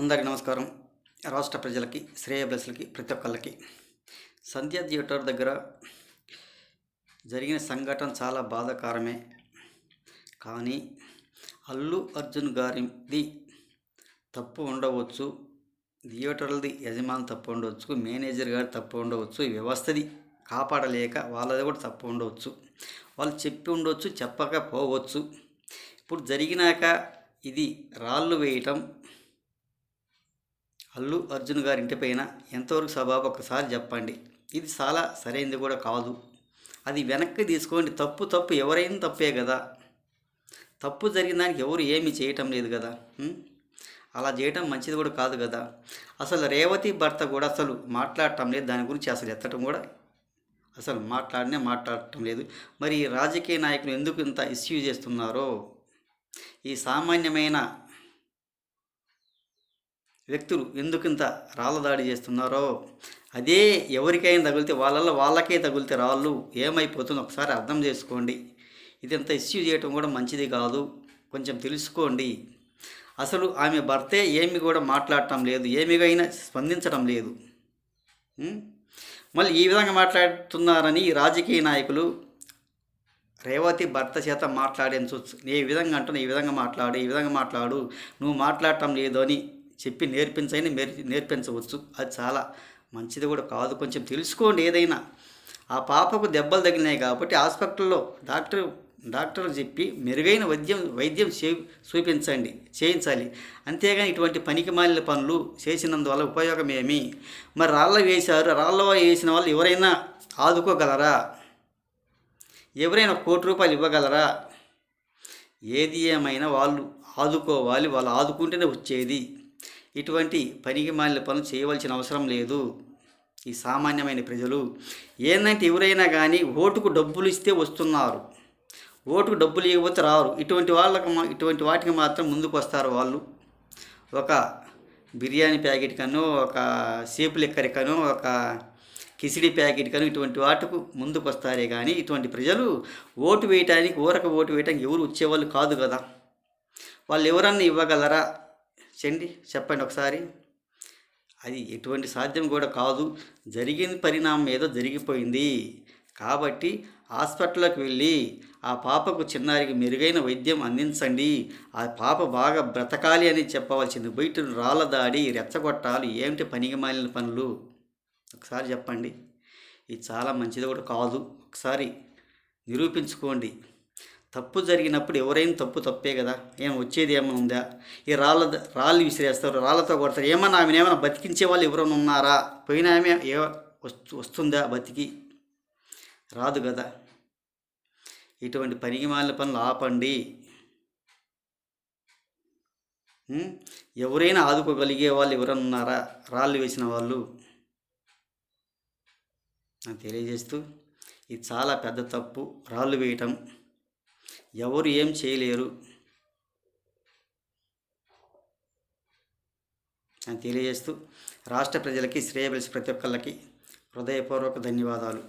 అందరికీ నమస్కారం. రాష్ట్ర ప్రజలకి, శ్రేయోభిలాషులకి, ప్రతి ఒక్కళ్ళకి సంధ్యా థియేటర్ దగ్గర జరిగిన సంఘటన చాలా బాధాకరమే. కానీ అల్లు అర్జున్ గారిది తప్పు ఉండవచ్చు, థియేటర్లది యజమాని తప్పు ఉండవచ్చు, మేనేజర్ గారి తప్పు ఉండవచ్చు, ఈ వ్యవస్థది కాపాడలేక వాళ్ళది కూడా తప్పు ఉండవచ్చు. వాళ్ళు చెప్పి ఉండవచ్చు, చెప్పకపోవచ్చు. ఇప్పుడు జరిగినాక ఇది రాళ్ళు వేయటం అల్లు అర్జున్ గారి ఇంటిపైన ఎంతవరకు సబాబు ఒకసారి చెప్పండి. ఇది చాలా సరైనది కూడా కాదు. అది వెనక్కి తీసుకోండి. తప్పు ఎవరైనా తప్పే కదా. తప్పు జరిగిన దానికి ఎవరు ఏమీ చేయటం లేదు కదా. అలా చేయటం మంచిది కూడా కాదు కదా. అసలు రేవతి భర్త కూడా అసలు మాట్లాడటం లేదు, దాని గురించి అసలు ఎత్తటం కూడా అసలు మాట్లాడటం లేదు. మరి ఈ రాజకీయ నాయకులు ఎందుకు ఇంత ఇష్యూ చేస్తున్నారో, ఈ సామాన్యమైన వ్యక్తులు ఎందుకింత రాళ్ళ దాడి చేస్తున్నారో, అదే ఎవరికైనా తగిలితే వాళ్ళకే తగిలితే రాళ్ళు ఏమైపోతుందో ఒకసారి అర్థం చేసుకోండి. ఇదంతా ఇష్యూ చేయటం కూడా మంచిది కాదు. కొంచెం తెలుసుకోండి. అసలు ఆమె భర్తే ఏమి కూడా మాట్లాడటం లేదు, ఏమిగైనా స్పందించడం లేదు. మళ్ళీ ఈ విధంగా మాట్లాడుతున్నారని రాజకీయ నాయకులు రేవతి భర్త చేత మాట్లాడించవచ్చు. ఏ విధంగా అంటున్నా, ఈ విధంగా మాట్లాడు, నువ్వు మాట్లాడటం లేదు అని చెప్పి నేర్పించవచ్చు. అది చాలా మంచిది కూడా కాదు. కొంచెం తెలుసుకోండి. ఏదైనా ఆ పాపకు దెబ్బలు తగిలినాయి కాబట్టి హాస్పిటల్లో డాక్టర్ చెప్పి మెరుగైన వైద్యం చేయించాలి. అంతేగాని ఇటువంటి పనికిమాలిన పనులు చేసినందువల్ల ఉపయోగం ఏమి? మరి రాళ్ళ వేసిన వాళ్ళు ఎవరైనా ఆదుకోగలరా? ఎవరైనా ₹1,00,00,000 ఇవ్వగలరా? ఏది ఏమైనా వాళ్ళు ఆదుకోవాలి. వాళ్ళు ఆదుకుంటేనే వచ్చేది. ఇటువంటి పనికిమాలిన పనులు చేయవలసిన అవసరం లేదు. ఈ సామాన్యమైన ప్రజలు ఏంటంటే ఎవరైనా కానీ ఓటుకు డబ్బులు ఇస్తే వస్తున్నారు, ఓటుకు డబ్బులు ఇవ్వకపోతే రారు. ఇటువంటి వాటికి మాత్రం ముందుకు వస్తారు వాళ్ళు. ఒక బిర్యానీ ప్యాకెట్ కనో, ఒక సేపు లిక్కర్ కనో, ఒక కిచిడి ప్యాకెట్ కనో ఇటువంటి వాటికి ముందుకు వస్తారే కానీ ఇటువంటి ప్రజలు ఓటు వేయటానికి ఎవరు వచ్చేవాళ్ళు కాదు కదా. వాళ్ళు ఎవరన్నా ఇవ్వగలరా? చెప్పండి ఒకసారి. అది ఎటువంటి సాధ్యం కూడా కాదు. జరిగిన పరిణామం ఏదో జరిగిపోయింది కాబట్టి హాస్పిటల్కి వెళ్ళి ఆ పాపకు చిన్నారికి మెరుగైన వైద్యం అందించండి. ఆ పాప బాగా బ్రతకాలి అని చెప్పవలసింది. బయట రాళ్ళ దాడి, రెచ్చగొట్టాలి ఏమిటి పనికిమాలిన పనులు? ఒకసారి చెప్పండి. ఇది చాలా మంచిది కూడా కాదు. ఒకసారి నిరూపించుకోండి. తప్పు జరిగినప్పుడు ఎవరైనా తప్పే కదా. వచ్చేది ఏమైనా ఉందా? ఈ రాళ్ళు విసిరేస్తారు, రాళ్ళతో కొడతారు. ఆమెను బతికించే వాళ్ళు ఎవరైనా ఉన్నారా? పోయిన ఆమె వస్తుందా బతికి? రాదు కదా. ఇటువంటి పనికిమాలిన పనులు ఆపండి. ఎవరైనా ఆదుకోగలిగే వాళ్ళు ఎవరైనా ఉన్నారా? రాళ్ళు వేసిన వాళ్ళు నాకు తెలియజేస్తూ, ఇది చాలా పెద్ద తప్పు. రాళ్ళు వేయటం ఎవరు ఏం చేయలేరు అని తెలియజేస్తూ రాష్ట్ర ప్రజలకి, శ్రేయోభిలాషి ప్రతి ఒక్కళ్ళకి హృదయపూర్వక ధన్యవాదాలు.